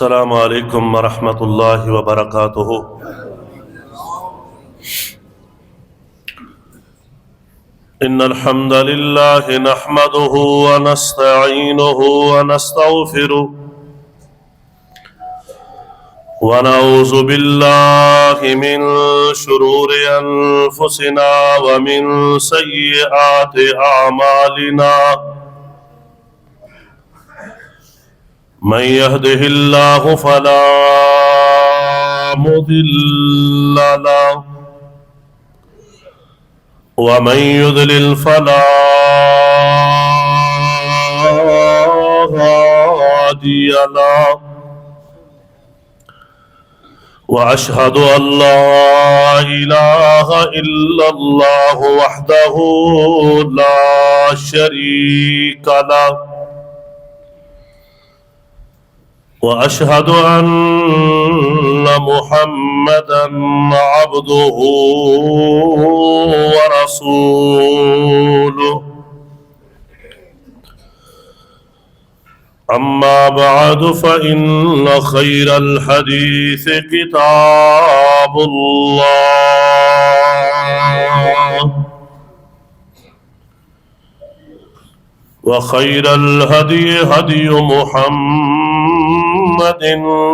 السلام علیکم ورحمۃ اللہ وبرکاتہ۔ ان الحمد للہ نحمده ونستعینه ونستغفره ونعوذ باللہ من شرور انفسنا ومن سیئات اعمالنا من يهده الله فلا مضل له ومن يضلل فلا هادي له وأشهد أن لا إله إلا الله وحده لا شريك له وأشهد أن محمدًا عبده ورسوله أما بعد فإن خير الحديث كتاب الله وخير الهدي هدي محمد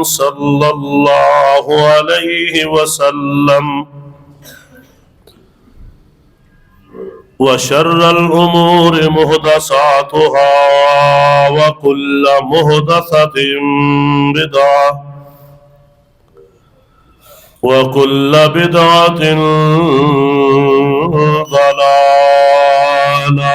صلى الله عليه وسلم وشر الأمور محدثاتها وكل محدثة بدعة وكل بدعة ضلالة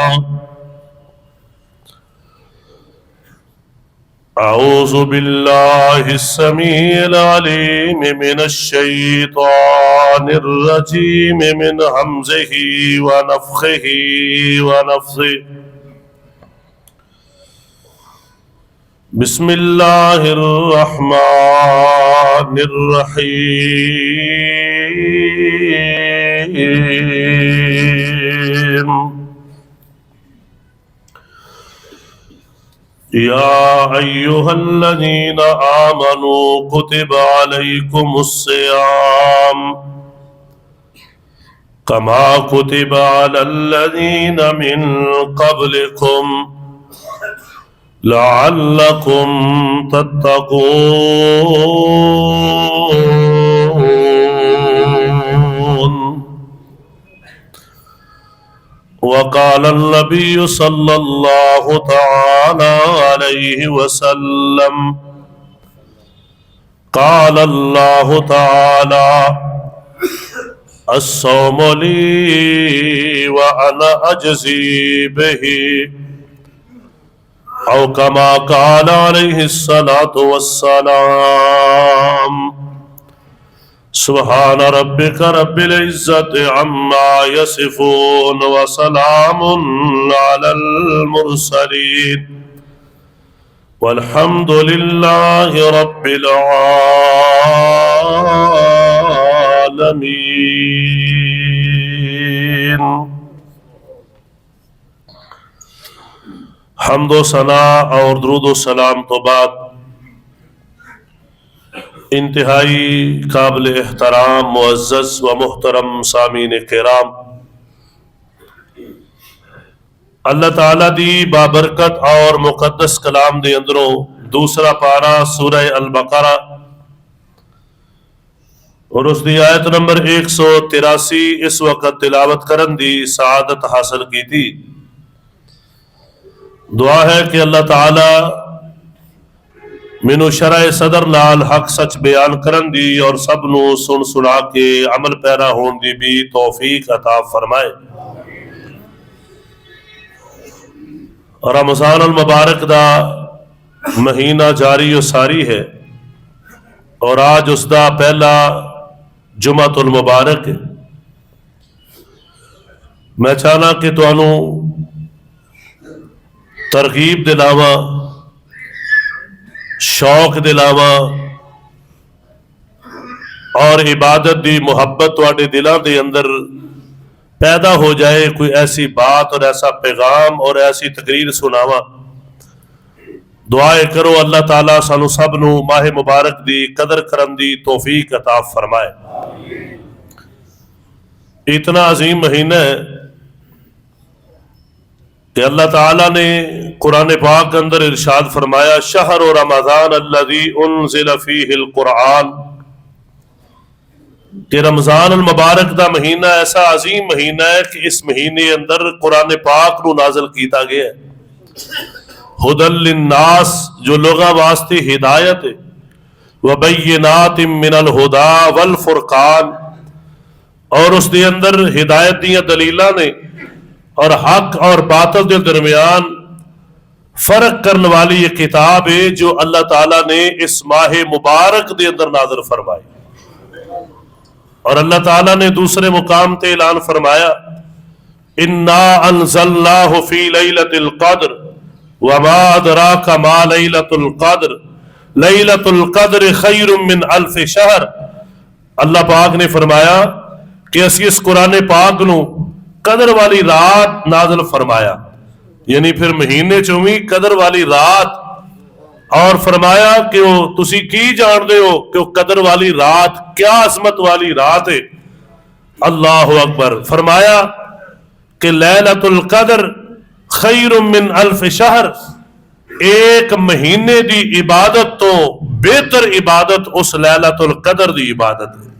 أعوذ بالله السميع العليم من الشيطان الرجيم من همزه ونفخه ونفثه بسم الله الرحمن الرحيم يا أيها الذين آمنوا كتب عليكم الصيام كما كتب على الذين من قبلكم لعلكم تتقون وقال النبي صلى الله تعالى عليه وسلم قال الله تعالى الصوم لي وأنا أجزي به أو كما قال عليه الصلاة والسلام سبحان ربك رب العزة عما يصفون وسلام على المرسلين والحمد لله رب العالمين۔ حمد و ثنا اور درود و سلام تو بعد انتہائی قابل احترام معزز و محترم سامعین کرام، اللہ تعالیٰ دی بابرکت اور مقدس کلام دے اندروں دوسرا پارہ سورہ البقرہ اور اس دی آیت نمبر 183 اس وقت تلاوت کرن دی سعادت حاصل کی تھی۔ دعا ہے کہ اللہ تعالیٰ مینو شرع صدر نال حق سچ بیان کرن دی اور سب نو سن سنا کے عمل پیرا ہون دی بھی توفیق عطا فرمائے۔ رمضان المبارک دا مہینہ جاری و ساری ہے اور آج اس دا پہلا جمعۃ المبارک ہے۔ میں چاہنا کہ تانوں ترغیب دلاواں، شوق دلاواں اور عبادت دی محبت تواڈے دلاں دے اندر پیدا ہو جائے، کوئی ایسی بات اور ایسا پیغام اور ایسی تقریر سناواں دعائے کرو اللہ تعالیٰ سانو سب نو ماہ مبارک دی قدر کرن دی توفیق عطا فرمائے۔ اتنا عظیم مہینہ ہے کہ اللہ تعالیٰ نے قرآن پاک کے اندر ارشاد فرمایا شہر رمضان الذی انزل فیہ القرآن، کہ رمضان المبارک دا مہینہ ایسا عظیم مہینہ ہے کہ اس مہینے اندر قرآن پاک نو نازل کیتا گیا ہے۔ ہدی للناس، جو لوگاں واسطے ہدایت ہے، وبینات من الہدی والفرقان، اور اس دے اندر ہدایت دیاں دلیلاں نے اور حق اور باطل کے درمیان فرق کرنے والی یہ کتاب ہے جو اللہ تعالیٰ نے اس ماہ مبارک دے اندر نازل فرمائی۔ اور اللہ تعالیٰ نے دوسرے مقام تے اعلان فرمایا انا انزلناہ فی لیلۃ القدر وما ادراک ما لیلۃ القدر لیلۃ القدر خیر من الف شہر۔ اللہ پاک نے فرمایا کہ اسی اس قرآن پاک نو قدر والی رات نازل فرمایا، یعنی پھر مہینے چویں قدر والی رات، اور فرمایا کہ وہ تسی کی جان دے ہو کہ وہ قدر والی رات کیا عظمت والی رات ہے۔ اللہ اکبر۔ فرمایا کہ لیلۃ القدر خیر من الف شہر، ایک مہینے دی عبادت تو بہتر عبادت اس لیلۃ القدر دی عبادت ہے۔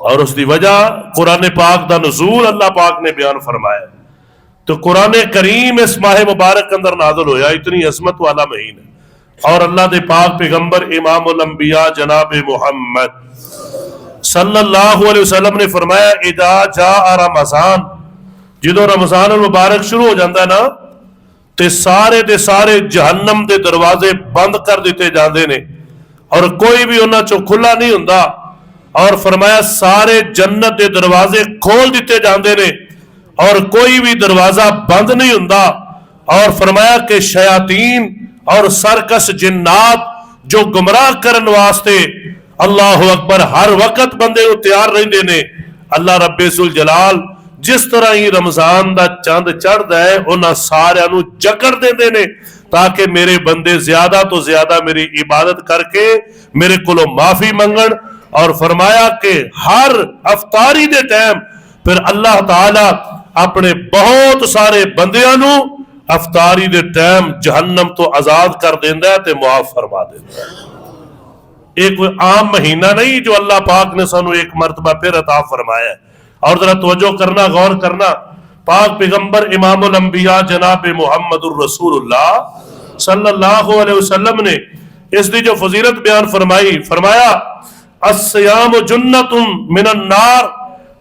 اور اس دی وجہ قرآن پاک دا نزول اللہ پاک نے بیان فرمایا۔ تو قرآن کریم اس ماہ مبارک اندر نازل ہویا، اتنی عظمت والا مہینہ، اور اللہ دے پاک پیغمبر امام الانبیاء جناب محمد صلی اللہ علیہ وسلم نے فرمایا اذا جاء رمضان، جدو رمضان المبارک شروع ہو جاندہ ہے نا تے سارے جہنم دے دروازے بند کر دیتے جاندے نے، اور کوئی بھی انہاں چو کھلا نہیں ہوندا، اور فرمایا سارے جنت دے دروازے کھول دیتے جاندے نے اور کوئی بھی دروازہ بند نہیں ہوندا، اور فرمایا کہ شیاطین اور سرکس جنات جو گمراہ کرن واسطے اللہ اکبر ہر وقت بندے کو تیار رہندے نے، اللہ رب ذوالجلال جس طرح ہی رمضان دا چاند چڑھدا ہے انہاں سارے نو جکڑ دیندے نے تاکہ میرے بندے زیادہ تو زیادہ میری عبادت کر کے میرے کولو معافی منگن۔ اور فرمایا کہ ہر افطاری دے ٹائم پھر اللہ تعالی اپنے بہت سارے بندیاں نو افطاری دے ٹائم جہنم تو آزاد کر دیندا ہے تے معاف فرما دیندا ہے۔ ایک عام مہینہ نہیں جو اللہ پاک نے سانو ایک مرتبہ پھر عطا فرمایا ہے۔ اور ذرا توجہ کرنا، غور کرنا، پاک پیغمبر امام الانبیاء جناب محمد الرسول اللہ صلی اللہ علیہ وسلم نے اس دی جو فضیلت بیان فرمائی، فرمایا الصیام جنت من النار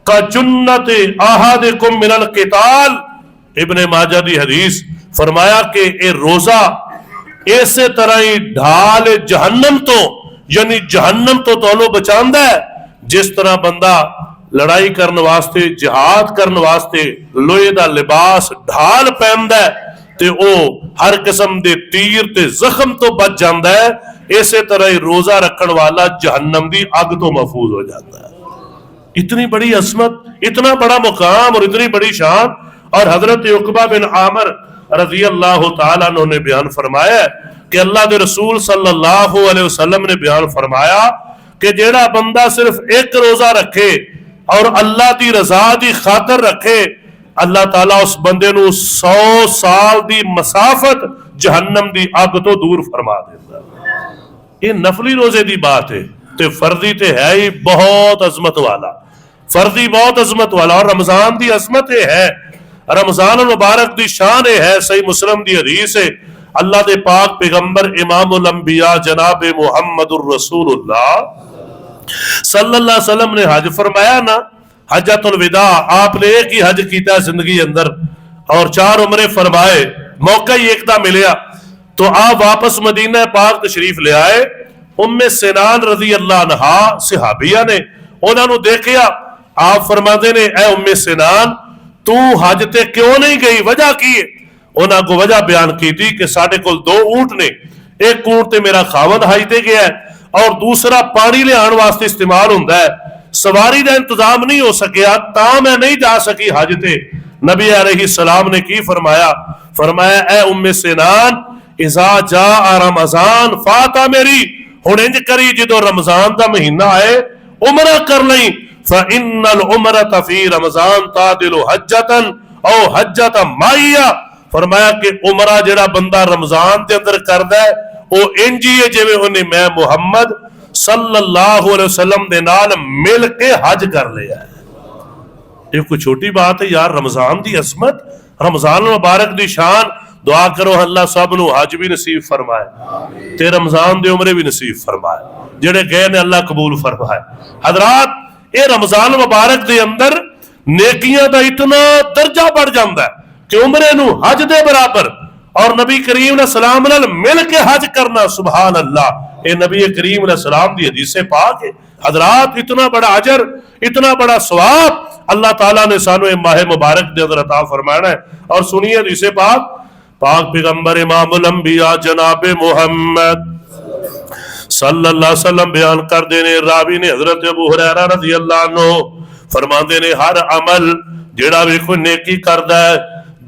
کا جنت احدکم من القتال، ابن ماجہ دی حدیث۔ فرمایا کہ اے روزہ ایسے طرح ہی ڈھال جہنم تو، یعنی جہنم تو تانوں بچاندا ہے جس طرح بندہ لڑائی کرنے واسطے، جہاد کرنے واسطے لوہے دا لباس ڈھال پہندا ہے تے او ہر قسم دے تیر تے زخم تو بچ جاندا ہے، اسی طرح ہی روزہ رکھن والا جہنم دی اگ تو محفوظ ہو جاتا ہے۔ اتنی بڑی عظمت، اتنا بڑا مقام اور اتنی بڑی شان۔ اور حضرت عقبہ بن عامر رضی اللہ تعالیٰ عنہ نے بیان فرمایا کہ اللہ دے رسول صلی اللہ علیہ وسلم نے بیان فرمایا کہ جیڑا بندہ صرف ایک روزہ رکھے اور اللہ دی رضا دی خاطر رکھے، اللہ تعالیٰ اس بندے نو 100 سال دی مسافت جہنم دی اگ تو دور فرما دیتا ہے۔ یہ نفلی روزے دی بات ہے، تے فرضی تے ہے ہی بہت عظمت والا، فرضی بہت عظمت والا، اور رمضان دی عظمت ہے، رمضان المبارک دی شان ہے۔ صحیح مسلم دی حدیث ہے، اللہ دے پاک پیغمبر امام الانبیاء جناب محمد الرسول اللہ صلی اللہ علیہ وسلم نے حج فرمایا نا، حجۃ الوداع، آپ نے ایک ہی حج کیتا زندگی اندر اور 4 عمرے فرمائے، موقع ہی ایک دا ملیا تو آپ واپس مدینہ پاک تشریف لے آئے۔ ام سنان رضی اللہ عنہا صحابیہ نے انہوں نے دیکھیا، آپ فرماتے نے اے ام سنان تو حج تے کیوں نہیں گئی، وجہ کی ہے؟ انہوں کو وجہ بیان کی تھی کہ ساڑھے کل 2 اونٹ نے، ایک اونٹ تے میرا خاوند حج تے گیا ہے اور دوسرا پانی لے آن واسطے استعمال ہوندہ ہے، سواری دا انتظام نہیں ہو سکیا تا میں نہیں جا سکی حج تے۔ نبی علیہ السلام نے کی فرمایا، فرمایا اے ام سنان اذا جاء رمضان فاتا میری ہن انج کری جدو رمضان دا مہینہ آئے عمرہ کر لیں فإن العمرة فی رمضان تعدل حجتا او حجتا مائیہ فرمایا کہ عمرہ جڑا بندہ رمضان دے اندر کردا ہے او انجی ہے جویں انہیں میں محمد صلی اللہ علیہ وسلم دے نال مل کے حج کر لیا ہے۔ یہ کوئی چھوٹی بات ہے یار، رمضان دی عظمت، رمضان مبارک دی شان، دعا کرو اللہ سب نو حج بھی نصیب فرمائے تے رمضان دے عمرے بھی نصیب فرمائے، جڑے گئے نے اللہ قبول فرمائے۔ حضرات اے رمضان مبارک دے اندر نیکیاں دا اتنا درجہ بڑھ جاندا ہے کہ عمرے نو حج دے برابر، اور نبی کریم علیہ السلام نال مل کے حج کرنا، سبحان اللہ، اے نبی کریم علیہ السلام دی حدیث پاک ہے۔ حضرات اتنا بڑا اجر، اتنا بڑا ثواب اللہ تعالیٰ نے سانو ماہ مبارک دے اندر عطا فرمانا ہے۔ اور سنیے حدیث پاک، پاک پیغمبر امام الانبیاء جناب محمد صلی اللہ علیہ وسلم بیان کر دینے، راوی نے حضرت ابو ہریرہ رضی اللہ عنہ فرما دینے، ہر عمل جڑا بھی کوئی نیکی کردا ہے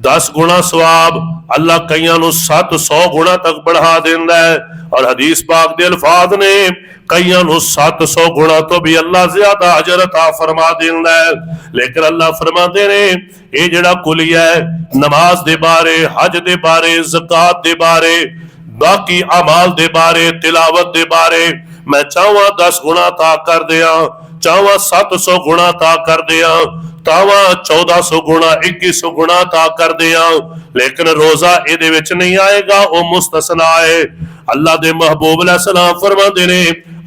10 گنا ثواب اللہ کئیاں نو 700 گنا تک بڑھا دیندا ہے، اور حدیث پاک دے الفاظ نے کئیاں نو 700 گنا تو بھی اللہ زیادہ اجر عطا فرما دیندا ہے۔ لیکن اللہ فرما دے نے اے جڑا کلیہ ہے نماز دے بارے، حج دے بارے، زکات دے بارے، باقی اعمال دے بارے، تلاوت دے بارے، میں چاہواں 10 گنا عطا کر دیاں، چاہواں 700 گنا عطا کر دیاں، تاواں 1400 گنا 2100 عطا عطا کر دیاں، لیکن روزہ اے دے وچ نہیں آئے گا، او مستثنا ہے۔ اللہ دے محبوب علیہ السلام فرما دے نے،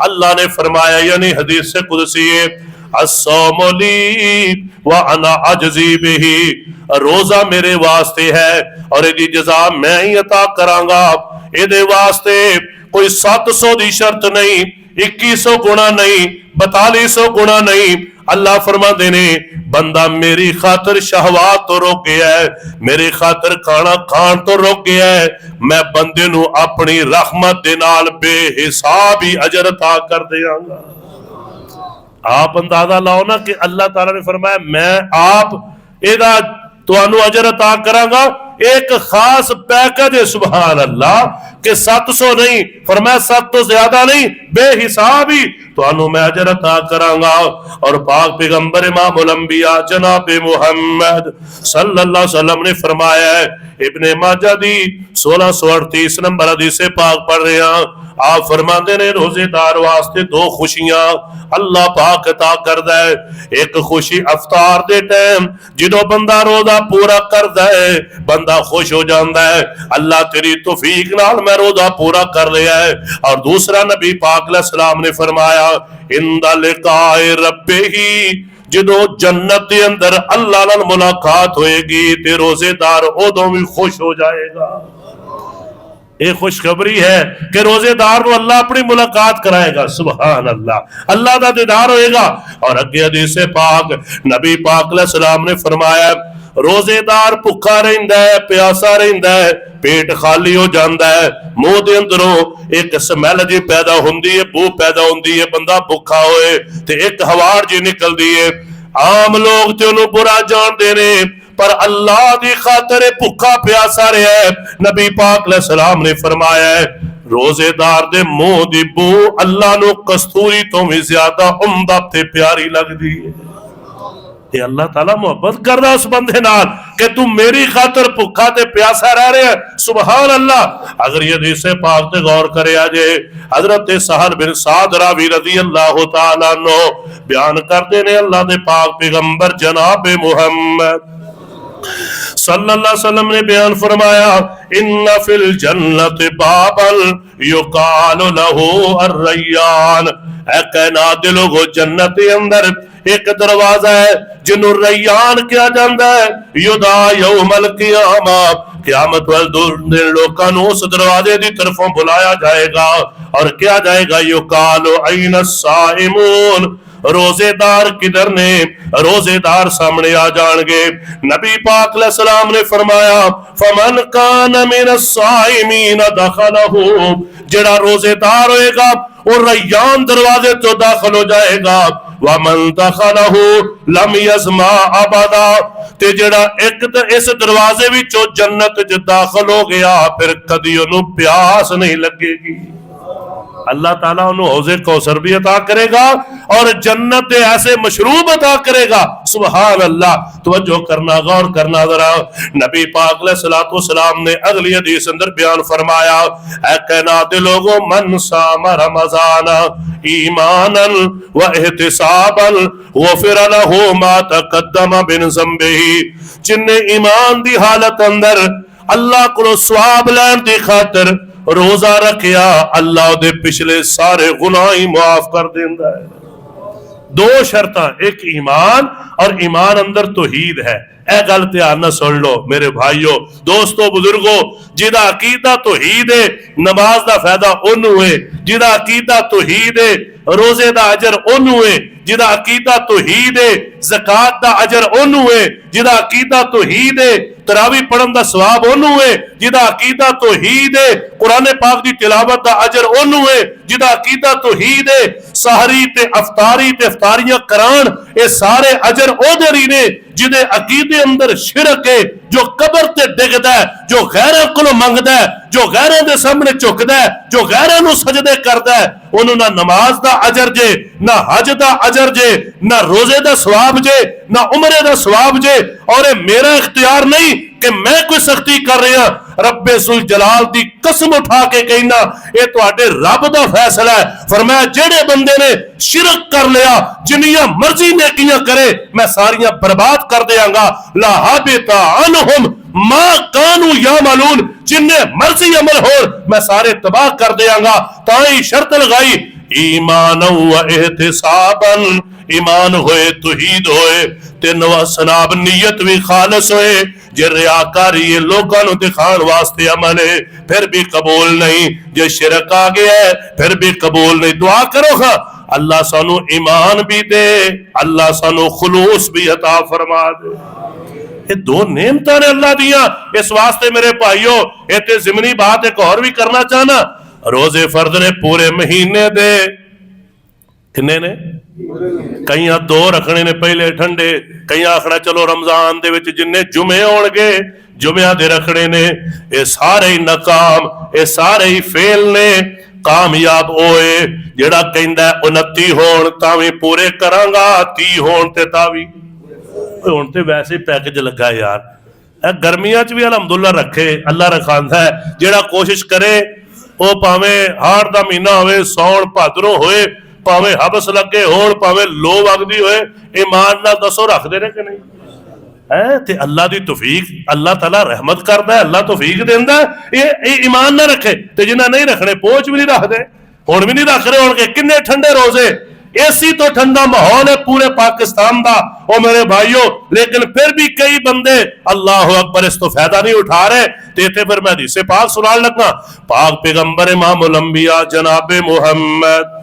اللہ نے فرمایا یعنی حدیث قدسی ہے، الصوم لی وانا اجزی بہ، روزہ میرے واسطے ہے اور ایدی جزا میں ہی عطا کراں گا۔ اے دے واسطے کوئی 700 دی شرط نہیں، 2100 گنا نہیں، 4200 گنا نہیں۔ اللہ فرما دینے بندہ میری خاطر شہوات تو روک گیا ہے، میری خاطر کھانا کھان تو روک گیا ہے، میں بندے نو اپنی رحمت دے نال بے حساب ہی اجر عطا کر دیاں گا۔ آپ اندازہ لاؤ نا کہ اللہ تعالیٰ نے فرمایا میں آپ ایدہ توانو اجر عطا کراں گا، ایک خاص پیکج ہے، سبحان اللہ، کہ 700 نہیں، فرمایا 7 تو زیادہ نہیں، بے حساب ہی توانو میں اجر عطا کراں گا۔ اور پاک پیغمبر امام الانبیاء جناب محمد صلی اللہ علیہ وسلم نے فرمایا ہے، ابن ماجہ دی 1638 نمبر حدیث پاک پڑھ رہے ہیں، آپ فرماندے نے روزے دار واسطے 2 خوشیاں اللہ پاک عطا کردا ہے۔ ایک خوشی افطار دے ٹائم جدو بندہ روزہ پورا کردا ہے بندہ خوش ہو جاندا ہے، اللہ تیری توفیق نال میں روزہ پورا کر لیا ہے۔ اور دوسرا نبی پاک علیہ السلام نے فرمایا عند لقاء ربہ، جدو جنت کے اندر اللہ نال ملاقات ہوئے گی تے روزے دار ادوں بھی خوش ہو جائے گا۔ ایک خوشخبری ہے کہ روزے دار کو اللہ اپنی ملاقات کرائے گا، سبحان اللہ، اللہ دا دیدار ہوئے گا۔ اور اگے حدیث پاک نبی پاک علیہ السلام نے فرمایا روزے دار بھکھا رہندا ہے، پیاسا رہندا ہے، پیٹ خالی ہو جاندا ہے، منہ دے اندروں ایک سمیل جی پیدا ہوندی ہے، بو پیدا ہوندی ہے، بندہ بھکھا ہوئے تے ایک ہواڑ جی نکلدی ہے۔ عام لوگ تے انہوں برا جان دے نے، پر اللہ دی خاطر بھکھا پیاسا رہے ہے۔ نبی پاک علیہ السلام نے فرمایا ہے روزے دار دے منہ دی بو اللہ نو کستوری تو بھی زیادہ عمدہ تے پیاری لگ دی ہے۔ کہ اللہ تعالیٰ محبت کر رہا اس بندے نال کہ تم میری خاطر بھکھا تے پیاسا رہ رہے ہیں، سبحان اللہ۔ اگر یہ حدیث پاک تے غور کرے آجے، حضرت سہل بن سعد راوی رضی اللہ تعالیٰ عنہ بیان کرتے نے اللہ دے پاک پیغمبر جناب محمد صلی اللہ علیہ وسلم نے بیان فرمایا ان فی الجنت بابا یقال لہ الریان، اے کائنات دے لوگو جنت کے اندر ایک دروازہ ہے جنہوں ریان کیا جاندہ ہے، یدا یوم القیامہ، قیامت والدن لوکاں نو اس دروازے دی طرفوں بلایا جائے گا اور کیا جائے گا یقالو این الصائمون، روزے دار کدھر نے؟ روزے دار سامنے آ جان گے۔ نبی پاک علیہ السلام نے فرمایا فمن کان من الصائمین دخلہ، جڑا روزے دار ہوئے گا وہ ریان دروازے تو داخل ہو جائے گا۔ ومن دخلہ لم یظما ابدا، تے جڑا ایک اس دروازے وچوں جنت وچ داخل ہو گیا پھر کدی انہوں پیاس نہیں لگے گی۔ اللہ تعالیٰ انہوں حوض کوثر بھی عطا کرے گا اور جنت ایسے مشروب عطا کرے گا، سبحان اللہ۔ توجہ کرنا، غور کرنا ذرا، نبی پاک علیہ السلام نے اگلی حدیث اندر بیان فرمایا، اے کائنات لوگوں، من صام رمضان ایمانا و احتسابا غفر له ما تقدم من ذنبہ، جن نے ایمان دی حالت اندر اللہ کو ثواب لین دی خاطر روزہ رکھیا، اللہ دے پچھلے سارے گناہ ہی معاف کر دیندا ہے۔ دو شرطاں، ایک ایمان اور ایمان اندر توحید ہے۔ اے گل دھیان نہ سن لو میرے بھائیو، دوستو، بزرگو، جدا عقیدہ توحید ہے نماز دا فائدہ انہوں ہے، جدا عقیدہ توحید ہے روزے دا اجر انہوں ہے، جدا عقیدہ توحید ہے زکات دا اجر انہوں ہے، جدا عقیدہ توحید ہے تراویح پڑھن دا ثواب انہوں ہے، جدا عقیدہ توحید ہے قرآن پاک دی تلاوت دا اجر انہوں ہے، جدا عقیدہ توحید ہے سحری تے افطاری تے افطاریاں کران اے سارے اجر او دری نے، جدے عقیدے اندر شرک ہے، جو قبر تے ڈگدا ہے، جو غیروں کو منگدا ہے، جو غیروں دے سامنے جھکدا ہے، جو غیروں نو سجدے کردا ہے، انہوں نہ نماز دا اجر جے، نہ حج دا اجر جے، نہ روزے دا ثواب جے، نہ عمرے دا ثواب جے، اور یہ میرا اختیار نہیں کہ میں کوئی سختی کر رہا، رب ذوالجلال دی قسم اٹھا کے کہنا یہ تواڈے رب دا فیصلہ ہے۔ فرمایا جڑے بندے نے شرک کر لیا جنیاں مرضی نیکیاں کرے میں ساریاں برباد کر دیاں گا، لا حبط عنہم ما کانوا یعملون، جن نے مرضی عمل ہو میں سارے تباہ کر دیاں گا۔ تائی شرط لگائی ایمان و احتسابا، ایمان ہوئے توحید ہوئے تے نوا سناب نیت بھی خالص ہوئے، جے ریاکاری لوگاں نو دکھان واسطے عمل ہے پھر بھی قبول نہیں، جے شرک آ گیا ہے پھر بھی قبول نہیں۔ دعا کرو ہاں اللہ سانو ایمان بھی دے، اللہ سانو خلوص بھی عطا فرما دے۔ یہ دو نعمتاں نے اللہ دیاں، اس واسطے میرے بھائیو یہ ضمنی بات ایک اور بھی کرنا چاہنا، روزے فرض نے پورے مہینے دے کنے نے کئیاں دو رکھنے نے پہلے ٹھنڈے، کئیاں آخنا چلو رمضان دے وچ جننے جمعے ہون گے جمعہ دے رکھنے نے، اے سارے ہی ناکام، اے سارے ہی فیل نے۔ کامیاب ہوئے جڑا کہندا ہے 29 ہون تاویں پورے کراں گا، 30 ہون تے تاویں ہون تے ویسے پیکج لگا یار۔ گرمیاں چ بھی الحمدللہ رکھے اللہ رکھاندا ہے، جڑا کوشش کرے او پاویں ہاڑ دا مہینہ ہوئے، سون بھادروں ہوئے، پاویں حبس لگے ہون، پاویں لو وگدی ہوئے، ایمان نال دسو رکھ دے نے کہ نہیں؟ تے اللہ دی توفیق اللہ تعالیٰ رحمت کردا ہے، اللہ توفیق دیندا ہے۔ یہ ایمان نہ رکھے تے جنہاں نہیں رکھنے پوچھ بھی نہیں رکھ دے، ہن بھی نہیں رکھ رہے ہون کے کنے ٹھنڈے روزے، ایسی تو ٹھنڈا ماحول ہے پورے پاکستان دا او میرے بھائیو، لیکن پھر بھی کئی بندے اللہ اکبر اس تو فائدہ نہیں اٹھا رہے۔ تے پھر میں حدیث پاک سنان لگا، پاک پیغمبر امام الانبیاء جناب محمد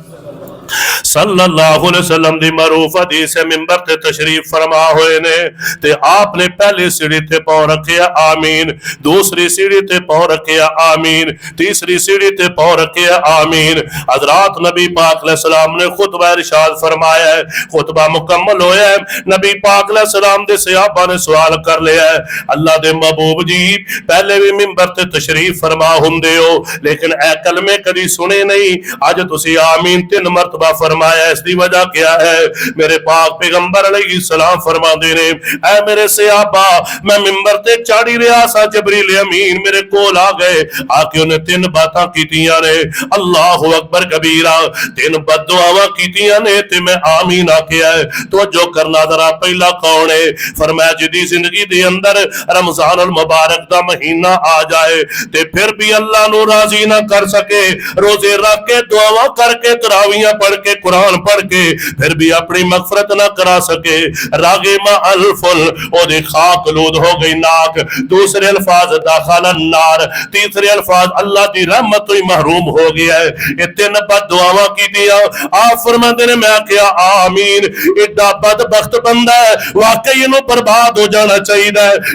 صلی اللہ علیہ وسلم دی معروف حدیث منبر تے تشریف فرما ہوئے نے تے آپ نے پہلی سیڑھی تے پاؤں رکھیا آمین، دوسری سیڑھی تے پاؤں رکھیا آمین، تیسری سیڑھی تے پاؤں رکھیا آمین۔ حضرات نبی پاک علیہ السلام نے خطبہ ارشاد فرمایا ہے، خطبہ مکمل ہویا ہے، نبی پاک علیہ السلام دے صحابہ نے سوال کر لیا ہے، اللہ دے محبوب جی پہلے بھی منبر تے تشریف فرما ہوندے ہو لیکن اے کلمے کدی سنے نہیں، اج تسی آمین 3 مرتبہ فرمایا، اس دی وجہ کیا ہے؟ میرے پاک پیغمبر علیہ السلام فرما دے نے اے میرے صحابہ میں منبر تے چاڑی رہا سا، جبریل امین میرے کول آ گئے، آ کے انہیں 3 باتاں کیتیاں نے، اللہ اکبر کبیرہ، 3 بد دعاواں کیتیاں نے تے میں آمین آکھیا ہے۔ توجہ کرنا ذرا، پہلا کون ہے؟ فرمایا جدی زندگی دے اندر رمضان المبارک دا مہینہ آ جائے تے پھر بھی اللہ نو راضی نہ کر سکے، روزے رکھ کے دعاواں کر کے تراویحاں پڑھ کے قرآن پڑھ کے پھر بھی اپنی مغفرت نہ کرا سکے، راغما الفل او دی خاک لود ہو گئی ناک، دوسرے الفاظ داخل النار، تیسرے الفاظ اللہ دی رحمت ہی محروم ہو گیا ہے۔ یہ 3 بد دعاواں کی دیا، آپ فرماتے نے میں کیا آمین، ایڈا بدبخت بندہ ہے واقعی انہوں برباد ہو جانا چاہیے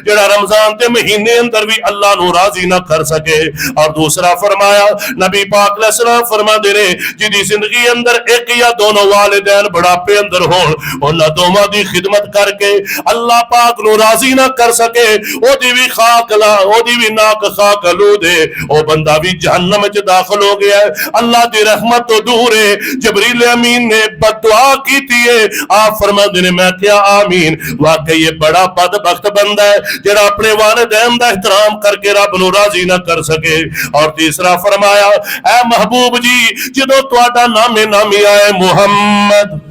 جڑا رمضان دے مہینے اندر بھی اللہ نو راضی نہ کر سکے۔ اور دوسرا فرمایا نبی پاک علیہ السلام فرما دے نے جدی زندگی اندر ایک یا دونوں والدین بڑھاپے اندر ہون انہاں دوواں دی خدمت کر کے اللہ پاک نو راضی نہ کر سکے او دی بھی خاک لا او دی بھی ناک خاک لو دے او بندہ بھی جہنم وچ داخل ہو گیا ہے اللہ دی رحمت تو دور ہے جبریل امین نے بد دعا کیتی ہے آپ فرماندے نے میں کیا آمین واقعی یہ بڑا بدبخت بندہ ہے جڑا اپنے والدین دا احترام کر کے رب نو راضی نہ کر سکے اور تیسرا فرمایا اے محبوب جی جدو تہاڈا نام نامی آئے محمد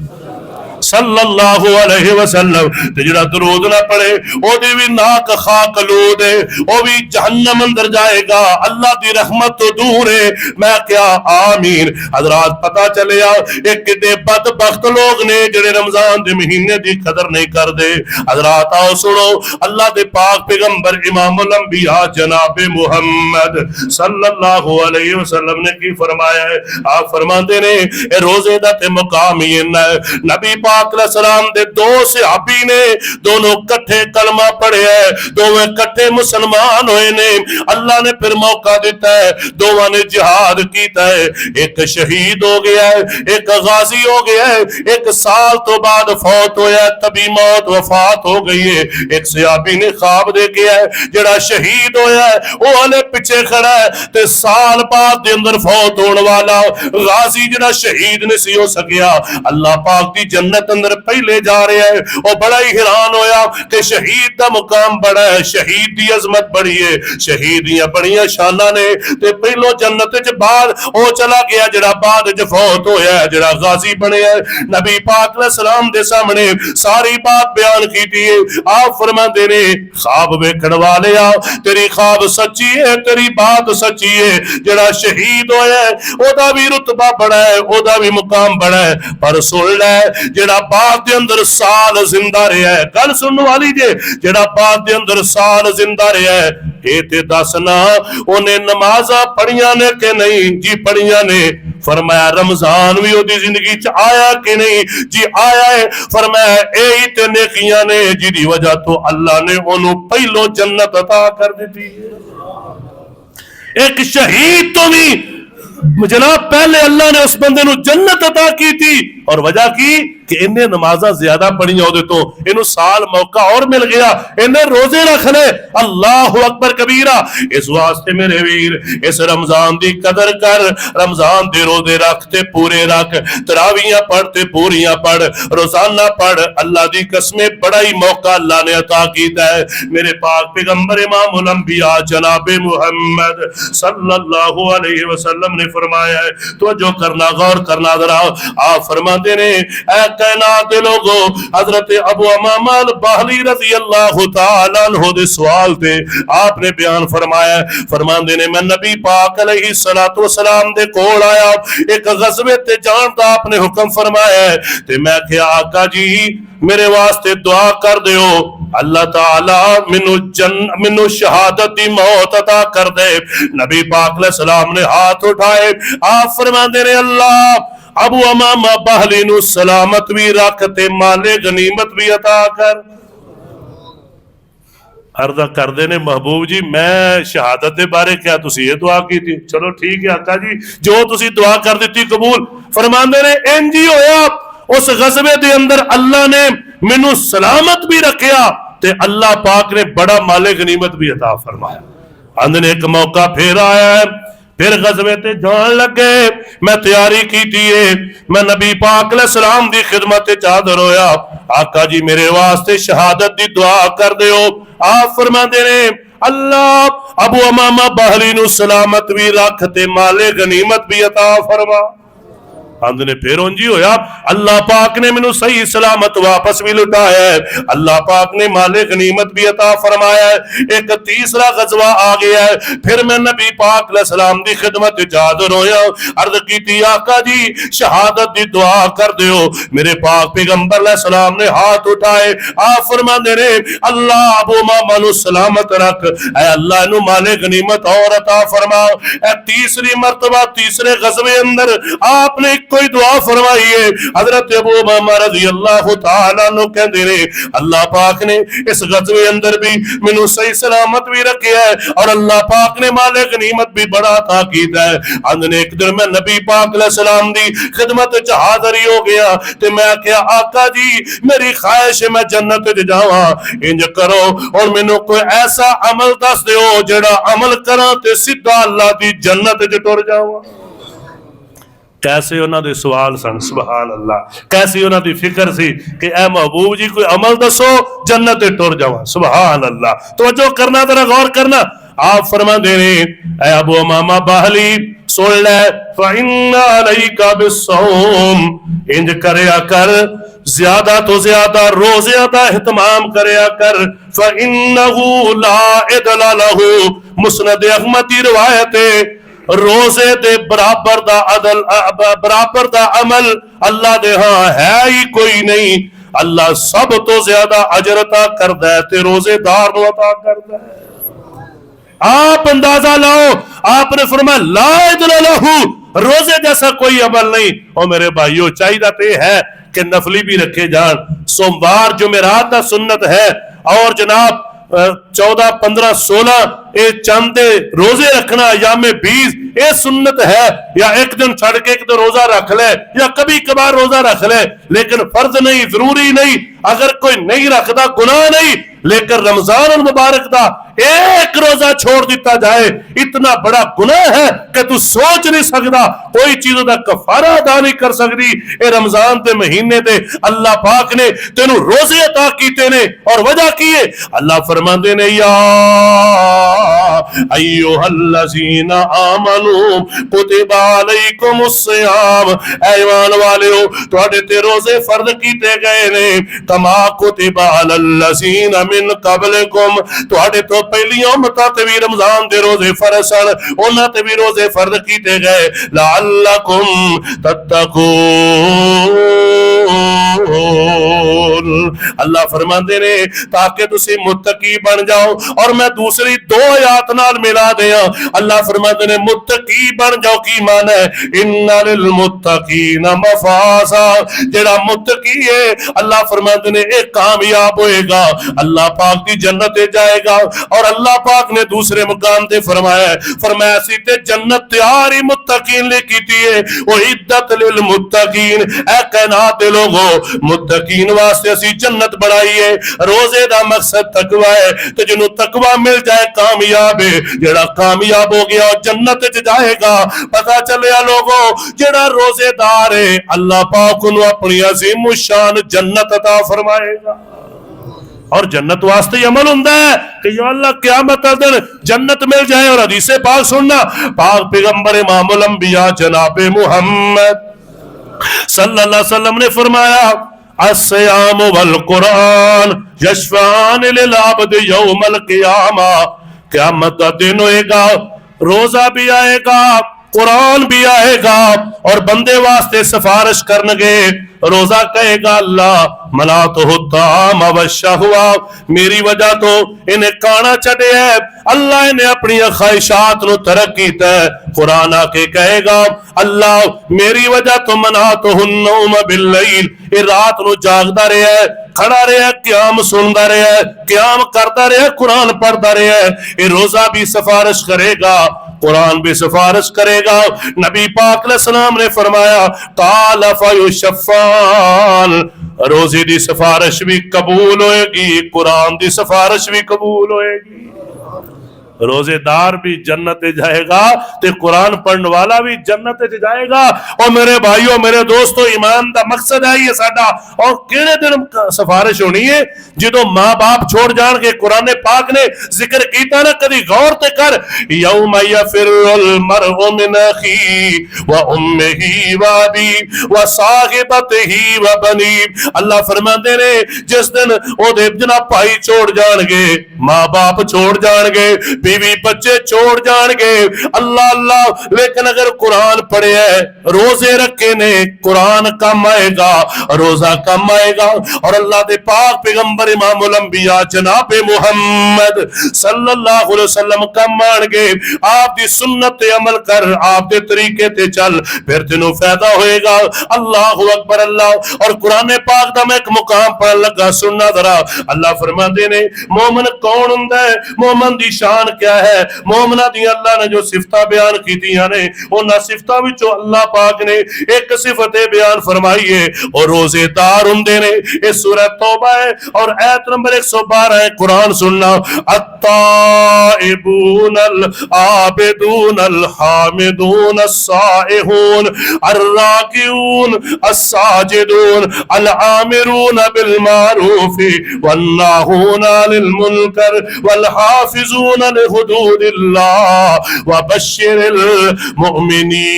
صلی اللہ علیہ وسلم تے جڑا درود نہ پڑھے او دی بھی ناک خاک لود ہے او بھی جہنم اندر جائے گا اللہ دی رحمت تو دور ہے میں کیا آمین حضرات پتہ چلیا ایک کڈے بدبخت لوگ نے جڑے رمضان دے مہینے دی قدر نہیں کر دے حضرات آؤ سنو اللہ دے پاک پیغمبر امام الانبیاء جناب محمد صلی اللہ علیہ وسلم نے کی فرمایا ہے آپ فرماتے نے اے روزے دا تے مقام ہی ہے نبی پاک علیہ السلام دے دو صحابی نے دونوں کٹھے کلمہ پڑھے ہیں دونوں کٹھے مسلمان ہوئے نے اللہ نے پھر موقع دیتا ہے دونوں نے جہاد کیتا ہے ایک شہید ہو گیا ہے ایک غازی ہو گیا ہے ایک سال تو بعد فوت ہویا ہے تبھی موت وفات ہو گئی ہے ایک صحابی نے خواب دیکھا ہے جڑا شہید ہویا ہے وہ ہلے پیچھے کھڑا ہے تے سال بعد دے اندر فوت ہونے والا غازی جڑا شہید نہیں سی ہو سکیا اللہ پاک دی جنت اندر پہلے جا رہے ہیں وہ بڑا ہی حیران ہویا کہ شہید دا مقام بڑا ہے شہید دی عظمت بڑی ہے شہیدیاں بڑیاں شانہ نے تے پہلو جنت وچ بعد او چلا گیا جڑا بعد وچ فوت ہویا ہے جڑا غازی بنے ہے نبی پاک علیہ السلام دے سامنے ساری بات بیان کیتی ہے آپ فرماندے نے خواب ویکھن والیا تیری خواب سچی ہے تیری بات سچی ہے جڑا شہید ہویا ہے او دا بھی رتبہ بڑا ہے او دا بھی مقام بڑا ہے پر سن لے جڑا بعد دے اندر سال زندہ رہا ہے گل سننے والی جے جڑا بعد دے اندر سال زندہ رہا ہے اے تے دسنا انہیں نمازاں پڑھیاں نے کہ نہیں جی پڑھیاں نے فرمایا رمضان بھی وہ دی زندگی چ آیا کہ نہیں جی آیا ہے فرمایا اے ہی تے نیکیاں نے جی دی وجہ تو اللہ نے انہوں پہلو جنت عطا کر دیتی ہے ایک شہید تو بھی جناب پہلے اللہ نے اس بندے نو جنت عطا کی تھی اور وجہ کی کہ انہیں نمازہ زیادہ پڑھیاں ہو دے تو انہوں سال موقع اور مل گیا انہیں روزے رکھ لے اللہ اکبر کبیرہ اس واسطے میرے ویر اس رمضان دی قدر کر رمضان دے روزے رکھتے پورے رکھ تراویاں پڑھتے پوریاں پڑھ روزانہ پڑھ اللہ دی قسمیں بڑا ہی موقع اللہ نے عطا کیتا ہے میرے پاک پیغمبر امام الانبیاء جناب محمد صلی اللہ علیہ وسلم نے فرمایا ہے تو جو کرنا غور کرنا ذرا آپ فرماتے نے اے کائنات لوگو حضرت ابو امامہ الباہلی رضی اللہ تعالیٰ عنہ دے سوال تے آپ نے بیان فرمایا فرماندے نے میں نبی پاک علیہ السلام دے کول آیا ایک غزوے تے جان دا آپ نے حکم فرمایا ہے تے میں کہا آقا جی میرے واسطے دعا کر دیو اللہ تعالی منو شہادت دی موت عطا کر دے نبی پاک علیہ السلام نے ہاتھ اٹھائے آپ فرماندے نے اللہ ابو امامہ باہلی نو سلامت بھی رکھتے مال غنیمت بھی عطا کر عرضہ کر دینے محبوب جی میں شہادت دے بارے کیا تسی یہ دعا کی تھی چلو ٹھیک ہے آقا جی جو تسی دعا کر دیتی قبول فرماندے نے انجی ہویا اس غزوے دے اندر اللہ نے منو سلامت بھی رکھیا تے اللہ پاک نے بڑا مال غنیمت بھی عطا فرمایا اندنے ایک موقع پھر آیا ہے پھر غزوے تے جان لگے میں تیاری کی تیئے میں نبی پاک علیہ السلام دی خدمت چادر ہویا آقا جی میرے واسطے شہادت دی دعا کر دیو آپ فرما دینے اللہ ابو امامہ باہلی نو سلامت بھی رکھتے مال غنیمت بھی عطا فرما نے پھر انجی ہویا اللہ پاک نے منو صحیح سلامت واپس بھی لٹایا ہے اللہ پاک نے مال غنیمت بھی عطا فرمایا ہے ایک تیسرا غزوہ آ گیا ہے پھر میں نبی پاک علیہ السلام دی خدمت حاضر ہویا عرض کی تھی آقا جی شہادت دی دعا کر دیو میرے پاک پیغمبر علیہ السلام نے ہاتھ اٹھائے آپ فرما دے رہے اللہ ابو امامہ نو سلامت رکھ اے اللہ نو مال غنیمت اور عطا فرما اے تیسری مرتبہ تیسرے غزوے اندر آپ نے کوئی دعا فرمائیے. حضرت ابو امامہ رضی اللہ تعالیٰ عنہ کہندے نے اللہ پاک نے اس غزوے اندر بھی مینوں صحیح سلامت بھی رکھیا ہے اور اللہ پاک نے مال غنیمت بھی بڑا عطا کیتا ہے. اندر ایک دن میں نبی پاک علیہ السلام دی خدمت چ حاضر ہی ہو گیا تے میں کہیا آقا جی میری خواہش ہے میں جنت وچ جاواں, انج کرو اور مینوں کوئی ایسا عمل دس دیو جڑا عمل کراں تے سیدھا اللہ دی جنت وچ ٹر جاواں. کیسے انہاں دے سوال سن, سبحان اللہ, کیسی انہاں دی فکر سی کہ اے محبوب جی کوئی عمل دسو جنت تے ٹر جاواں. سبحان اللہ, توجہ کرنا ذرا غور کرنا. آپ فرما دے رہے اے ابو امامہ باہلی سن لے فَإِنَّ عَلَيْكَ بِالصَّوْمِ, انج کریا کر زیادہ تو زیادہ روزے کا اہتمام کریا کر. فَإِنَّهُ لَا عِدْلَ لَهُ, مسند احمد کی روایت ہے, روزے دے برابر دا عدل برابر دا عمل اللہ دے ہاں ہے ہی کوئی نہیں. اللہ سب تو زیادہ اجر عطا کردا ہے تے روزے دار نو عطا کردا ہے. آپ اندازہ لاؤ, آپ نے فرمایا لا عدل لہو, روزے جیسا کوئی عمل نہیں. اور میرے بھائیو چاہیے تے ہے کہ نفلی بھی رکھے جان, سوموار جمعرات دا سنت ہے اور جناب 14 15 16 اے چند روزے رکھنا ایام 20 اے سنت ہے, یا ایک دن چھڑ کے ایک دن روزہ رکھ لے یا کبھی کبھار روزہ رکھ لے, لیکن فرض نہیں, ضروری نہیں. اگر کوئی نہیں رکھتا گناہ نہیں, لیکن رمضان المبارک دا ایک روزہ چھوڑ دیتا جائے اتنا بڑا گناہ ہے کہ تو سوچ نہیں سکتا, کوئی چیزوں دا کفارہ ادا نہیں کر سکتی. اے رمضان دے مہینے دے اللہ پاک نے تینوں روزے عطا کیتے نے, اور وجہ کی ہے اللہ فرماندے نے یا ایھا الذین آمنوا کتب علیکم الصیام, اے ایمان والےو تواڈے تے روزے فرض کیتے گئے نے کما کتب علی الذین من قبلکم, تواڈے تو پہلی امتاں تے بھی رمضان دے روزے فرض سن, انہاں تے بھی روزے فرض کیتے گئے لعلکم تتقون. اللہ فرماندے نے تاکہ تسی متقی بن جاؤ. اور میں دوسری 2 آیات نال ملا دیاں, اللہ فرماندے نے متقی بن جاؤ کی معنی ہے ان للمتقین مفازا, جڑا متقی ہے اللہ فرماندے نے ایک کامیاب ہوئے گا, اللہ پاک دی جنت جائے گا. اور اللہ پاک نے دوسرے مقام تے فرمایا ایسی تے جنت تیاری متقین لے کیتی ہے, وہ عدت للمتقین, اے کائنات دے لوگو متقین واسطے اسی جنت بڑھائی ہے. روزے دا مقصد تقوی ہے, تو جنوں تقوی مل جائے کامیاب ہے, جڑا کامیاب ہو گیا جنت وچ جائے گا. پتہ چلیا لوگو جڑا روزے دار ہے اللہ پاک انہوں اپنی عظیم الشان جنت عطا فرمائے گا. اور جنت واسطے ہی عمل ہوندا ہے کہ یا اللہ قیامت کا دن جنت مل جائے. اور حدیث پاک سننا, پاک پیغمبر امام الانبیاء جناب محمد صلی اللہ علیہ وسلم نے فرمایا الصیام والقرآن یشفعان للعبد یوم القیامہ, قیامت کا دن ہوئے گا, روزہ بھی آئے گا, قرآن بھی آئے گا, اور بندے واسطے سفارش کرنگے. روزہ کہے گا اللہ منعتہ الطعام والشہوہ, میری وجہ تو انہیں کھانا چھڈے ہے, اللہ انہیں اپنی خواہشات نو ترک کیتا ہے. قرآن آ کے کہے گا اللہ میری وجہ تو منعتہ النوم باللیل, یہ رات نو جاگدا رہے ہے, کھڑا رہے ہے, قیام سندا رہے ہے, قیام کرتا رہے ہے, قرآن پڑھتا رہے ہے. یہ روزہ بھی سفارش کرے گا, قرآن بھی سفارش کرے گا. نبی پاک علیہ السلام نے فرمایا قال فیشفعان, روزے دی سفارش بھی قبول ہوئے گی, قرآن دی سفارش بھی قبول ہوئے گی. روزے دار بھی جنت جائے گا تے قرآن پڑھنے والا بھی جنت جائے گا. اور میرے بھائیوں میرے دوستو ایمان دا مقصد ہے یہ ساڈا. اور کیڑے دن سفارش ہونی ہے جدو ماں باپ چھوڑ جان کے قرآن پاک نے ذکر کیتا نا, کدی غور تے کر یوم یفر المرء من اخیہ و امہ و ابیہ و صاحبتہ و بنیہ. اللہ فرماندے نے جس دن او دے جناب بھائی چھوڑ جان گے, ماں باپ چھوڑ جان گے, بیوی بچے چھوڑ جان گے اللہ اللہ، لیکن اگر قرآن پڑھے ہے، روزے رکھے نے، قرآن کم آئے گا، روزہ کم آئے گا۔ اور اللہ دے پاک پیغمبر امام الانبیاء جناب محمد صلی اللہ علیہ وسلم کم آن گے، آپ دی سنت تے عمل کر، آپ دے طریقے تے چل، پھر تینوں فائدہ ہوئے گا۔ اللہ اکبر اللہ۔ اور قرآن پاک دا میں ایک مقام پڑھن لگا، سننا ذرا۔ اللہ فرماندے نے مومن کون ہوندا ہے، مومن دی شان کیا ہے، مومناں دی اللہ نے جو صفتاں بیان کیتیاں نے، انہاں صفتاں وچوں اللہ پاک نے ایک صفت بیان فرمائی ہے، اور روزے دار ہوندے نے۔ اس سورہ توبہ ہے اور آیت نمبر 112 ہے، قرآن سننا۔ التائبون العابدون الحامدون السائحون الراکعون الساجدون العامرون بالمعروف والناہون عن المنکر والحافظون لحدود اللہ وبشر المؤمنین۔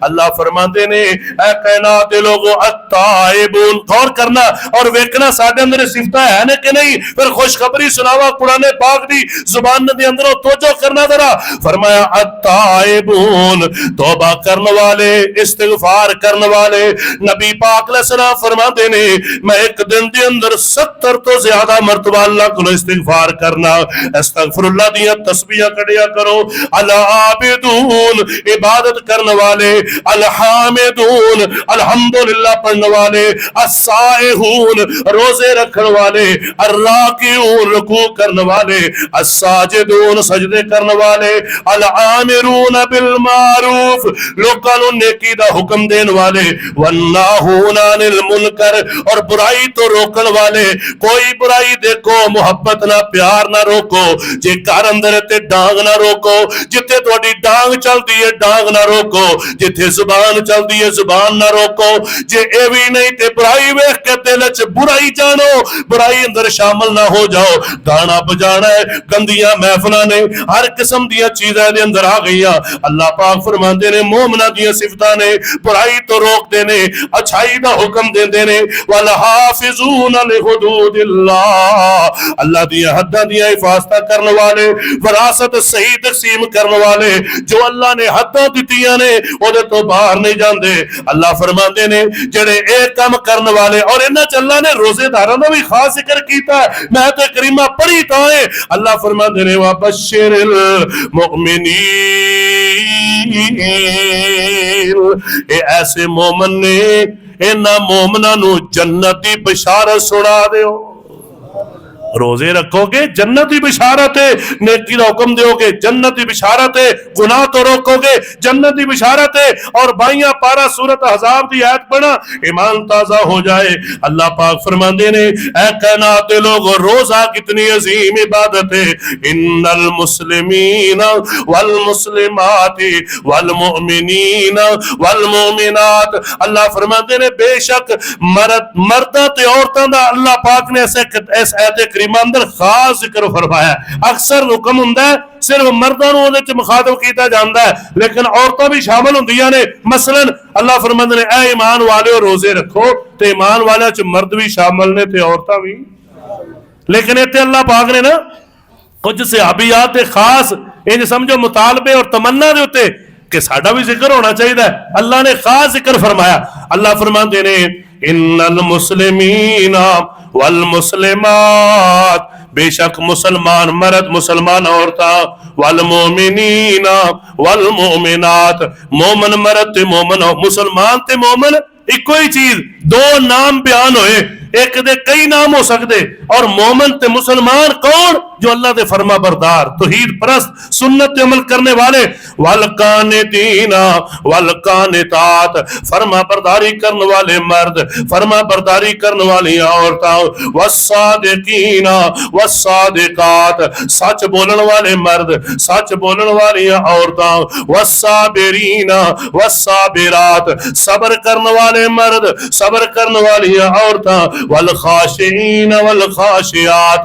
اللہ فرماندے نے اے کائنات دے لوگوں، التائبون، غور کرنا اور ویکھنا ساڈے اندر صفتاں ہے نے کہ نہیں، پھر خوشخبری سناوا قرآن پاک دی زبان دے اندروں توجہ کرنا ذرا۔ فرمایا التائبون، توبہ کرنے والے، استغفار کرنے والے۔ نبی پاک علیہ السلام فرماندے نے میں ایک دن دے اندر 70 تو زیادہ مرتبہ اللہ کو استغفار کرنا، استغفر اللہ دیاں تسبیحاں کڑیا کرو۔ العابدون، عبادت کرنے والے، الحامدون، الحمدللہ پڑھنے والے، السائحون، روزے رکھنے والے، الراکعون، رکوع کرنے والے، الساجدون، سجدے کرنے والے، العامرون بالمعروف، لوکاں نوں نیکی دا حکم دین والے، والناہون عن المنکر، اور برائی تو روکن والے۔ کوئی برائی دیکھو محبت نہ پیار نہ روکو، جے گھر اندر تے ڈانگ نہ روکو، جتھے تہاڈی ڈانگ چلدی ہے ڈانگ نہ روکو، جتھے زبان چلدی ہے زبان نہ روکو۔ جے اے وی نہیں تے برائی ویکھ کے دل وچ برائی جانو، برائی اندر شامل نہ ہو جاؤ۔ گانا بجانا ہے، گندیاں محفلاں نے، ہر قسم دیاں چیزاں دے اندر آ گئیاں۔ اللہ پاک فرماندے نے مومناں دیاں صفتاں نے، برائی تو روک دے نے، اچھائی دا حکم دیندے نے۔ والحافظون لحدود اللہ، اللہ دیاں حداں دیاں حفاظتاں کرنے والے، وراثت صحیح تقسیم کرنے والے، جو اللہ نے حداں دتیاں نے اودے تو باہر نہیں جاندے۔ اللہ فرماندے نے جڑے اے کام کرنے والے، اور انہاں چ اللہ نے روزے داراں دا بھی خاص ذکر کیتا ہے، میں تے کریمہ پڑھی تا ہے۔ اللہ فرماندے نے وبشر المؤمنین، اے ایسے مومن نے، انہاں مومناں نو جنت دی بشارت سنا دیو۔ روزے رکھو گے جنت کی بشارت ہے، نیکی کا حکم دیو گے جنت کی بشارت ہے، گناہ تو روکو گے جنت کی بشارت ہے۔ اور بائیاں پارہ سورت احزاب دی آیت پڑھا، ایمان تازہ ہو جائے۔ اللہ پاک فرماندے نے اے کائنات لوگو، روزہ کتنی عظیم عبادت ہے۔ ان المسلمین والمسلمات والمؤمنین والمؤمنات، اللہ فرماندے نے بے شک مرداں تے عورتاں دا اللہ پاک نے اس ایت کریمہ اندر خاص ذکر فرمایا ہے۔ اکثر حکم ہوندا ہے صرف مرداں نوں اودے وچ مخاطب کیتا جاندا ہے، لیکن عورتاں بھی شامل ہوندیاں نے۔ مثلا اللہ فرماندے نے اے ایمان والےو روزے رکھو، تے ایمان والیاں وچ مرد بھی شامل نے تے عورتاں بھی۔ لیکن ایتھے اللہ پاک نے نا کچھ صحابیات خاص انج سمجھو مطالبے اور تمنا دے اوتے کہ ساڈا بھی ذکر ہونا چاہیے، اللہ نے خاص ذکر فرمایا۔ اللہ فرماندے نے ان المسلمین والمسلمات، بے شک مسلمان مرد مسلمان عورتاں، والمؤمنین والمؤمنات، مومن مرد تے مومن، مسلمان تے مومن ایک ہی چیز، دو نام بیان ہوئے، ایک دے کئی نام ہو سکتے۔ اور مومن تے مسلمان کون؟ جو اللہ دے فرما بردار، توحید پرست، سنت عمل کرنے والے۔ والقانتین والقانتات، فرما برداری کرنے والے مرد، فرما برداری کرنے والی عورتاں۔ والصادقین والصادقات، سچ بولن والے مرد، سچ بولن والی عورتاں۔ والصابرین والصابرات، صبر کرنے والے مرد، صبر کرنے والی عورتاں۔ والخاشعین والخاشعات،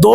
2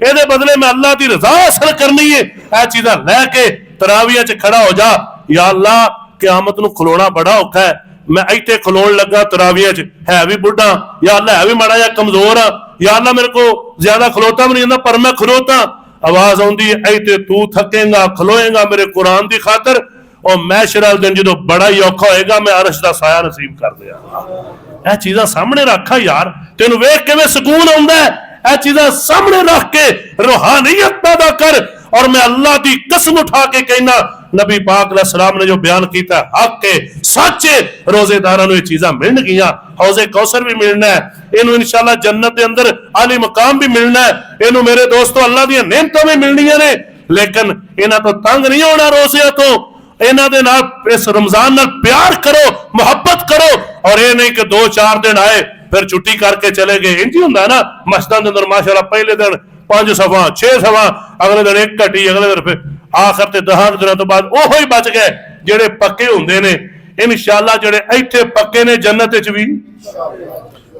یہ بدلے میں اللہ کی رضا حاصل کرنی ہے، یہ چیزاں لے کے تراویح چ کھڑا ہو جا. یا اللہ قیامت نو کھلونا بڑا اوکھا ہے، میں ایتھے کھلون لگا تراویح چ، ہے بھی بڈھا، یا اللہ ہے بھی ماڑا یا کمزور ہاں، یا اللہ میرے کو زیادہ کھلوتا بھی نہیں آندا پر میں کھلوتا. آواز آندی ہے ایتھے تو تھکے گا کھلوئے گا میرے قرآن دی خاطر، اور محشر والے دن جدو بڑا ہی اوکھا ہوئے گا میں عرش دا سایہ نصیب کر دیا. اے چیزاں سامنے رکھا یار، تینوں ویکھ کے میں سکون آندا ہے. اے چیزاں سامنے رکھ کے روحانیت پیدا کر. اور میں اللہ دی قسم اٹھا کے کہنا نبی پاک علیہ السلام نے جو بیان کیتا ہے حق کے سچے روزے داراں نوں یہ چیزاں ملن گیاں. حوض کوثر بھی ملنا ہے، اینو انشاءاللہ جنت دے اندر عالی مقام بھی ملنا ہے، اینو میرے دوستو اللہ دی نعمتاں بھی ملنیاں نے. لیکن انہاں تو تنگ نہیں ہونا روزیاں تو، انہاں دے نال اس رمضان نال پیار کرو، محبت کرو. اور یہ نہیں کہ 2-4 دن آئے پھر چھٹی کر کے چلے گئے. انج ہی ہوندا ہے نا مسجداں دے اندر ماشاءاللہ پہلے دن 5 صفحہ 6 صفحہ، اگلے دن 1 گھٹی، اگلے دن پھر آخر تے 10 دنوں تو بعد اوہی بچ گئے جڑے پکے ہوندے نے. انشاءاللہ جڑے ایتھے پکے نے جنت وچ بھی،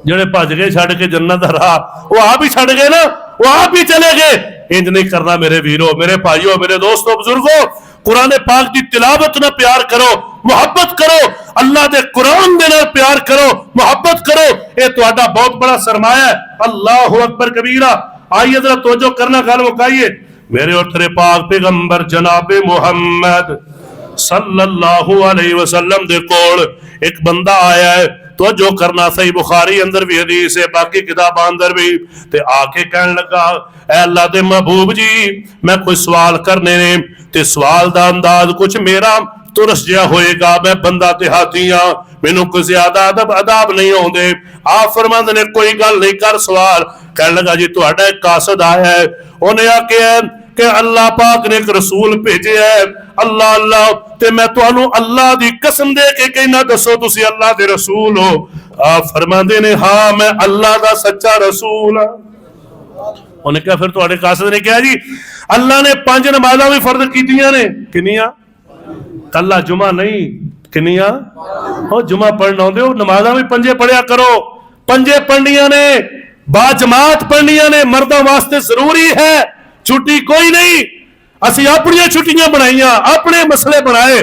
جڑے بھج گئے چھڈ کے جنت دا راہ وہ آپ ہی چھڈ گئے نا، وہ آپ ہی چلے گئے. انج نہیں کرنا میرے ویرو، میرے بھائیو، میرے دوستو، بزرگو. قرآن پاک دی تلاوت نہ پیار کرو، محبت کرو. اللہ دے قرآن دے نال پیار کرو، محبت کرو. اے تہاڈا بہت بڑا سرمایہ ہے. اللہ اکبر کبیرہ. آئیے ذرا توجہ کرنا، گل مکائیے. میرے اور تیرے پاک پیغمبر جناب محمد صلی اللہ علیہ وسلم دے کول ایک بندہ آیا ہے. توجہ کرنا، صحیح بخاری اندر بھی حدیث ہے، باقی کتاباں اندر بھی. تے آ کے کہن لگا اے اللہ دے محبوب جی میں کوئی سوال کرنے نے، تے سوال دا انداز کچھ میرا ترس جہا ہوئے گا، میں بندہ دیہاتی ہاں، مینوں کوئی زیادہ ادب نہیں ہوندے. آپ فرماندے نے کوئی گل نہیں کر سوال. کہنے لگا جی تہاڈا ایک قاصد آیا ہے، انہیں آکھیا ہے کہ اللہ پاک نے ایک رسول بھیجے ہے. اللہ اللہ تے میں تانوں اللہ دی قسم دے کے کہنا دسو تسی اللہ دے رسول ہو؟ آپ فرماندے نے ہاں میں اللہ دا سچا رسول ہاں. انہیں کہا پھر تہاڈے قاصد نے کہا جی اللہ نے 5 نمازاں بھی فرض کیتیاں نے. کنیاں؟ کلا جمعہ نہیں، کنیاں؟ او جمعہ پڑھنا ہوندے ہو، نمازاں بھی 5 پڑھیا کرو. 5 پڑھنیاں نے، با جماعت پڑھنیاں نے، مردوں واسطے ضروری ہے، چھٹی کوئی نہیں. اسی اپنی چھٹیاں بنائیاں، اپنے مسئلے بنائے.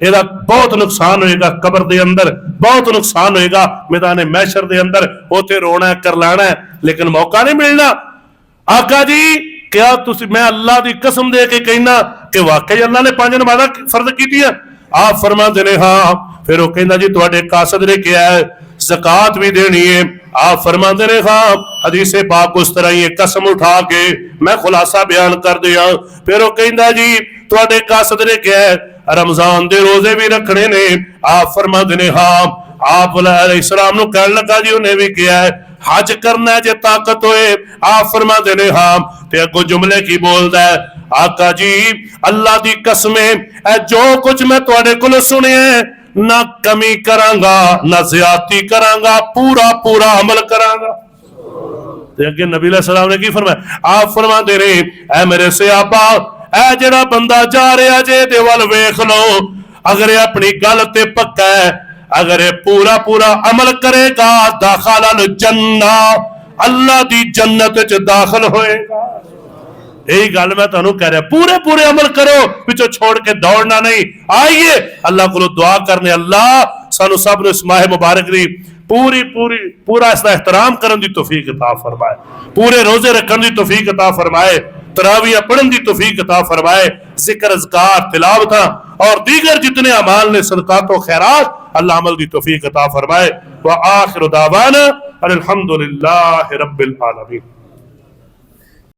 یہ بہت نقصان ہوئے گا قبر دے اندر، بہت نقصان ہوئے گا میدان محشر دے اندر. اوتے رونا ہے، کر لانا ہے، لیکن موقع نہیں ملنا. آقا جی کیا میں اللہ دی قسم دے کے کہنا کہ واقعی اللہ نے 5 نمازاں فرض کی ہیں؟ آپ فرماتے نے ہاں. پھر وہ کہنا جی تہاڈے قاصد نے کیا ہے زکات بھی دینی ہے؟ آپ فرماتے نے ہاں. حدیث پاک اس طرح ہی قسم اٹھا کے میں خلاصہ بیان کر دیا. پھر وہ کہنا جی تہاڈے قاصد نے کیا ہے رمضان دے روزے بھی رکھنے نے؟ آپ فرماتے نے ہاں. آپ علیہ السلام نو کہنے لگا جی انہیں بھی کیا ہے حج کرنا ہے جے طاقت ہوئے؟ آپ فرماتے نے ہاں. تے اگوں جملے کی بولدا ہے آقا جی اللہ دی قسمیں اے جو کچھ میں تہاڈے کول سنیا ہے نہ کمی کرانگا نہ زیادتی کرانگا، پورا پورا عمل کرانگا. کہ نبی علیہ السلام نے کی فرمایا؟ آپ فرماتے رہے اے میرے صحابہ اے جڑا بندہ جا رہا جے دے ول ویکھ لو، اگر اپنی گل تے پکا ہے، اگر پورا پورا عمل کرے گا داخل الجنہ، اللہ دی جنت وچ داخل ہوئے گا. یہی گل میں تانوں کہہ رہا، پورے پورے عمل کرو، پچھو چھوڑ کے دوڑنا نہیں. آئیے اللہ کو دعا کرنے اللہ سانو سب نے اس ماہ مبارک دی پورا اس کا احترام کرن دی توفیق عطا فرمائے، پورے روزے رکھن دی توفیق عطا فرمائے، تراویح پڑھن دی توفیق عطا فرمائے، ذکر اذکار تلاوتاں اور دیگر جتنے اعمال نے صدقات و خیرات اللہ عمل دی توفیق عطا فرمائے. وآخر دعوانا الحمدللہ رب العالمین.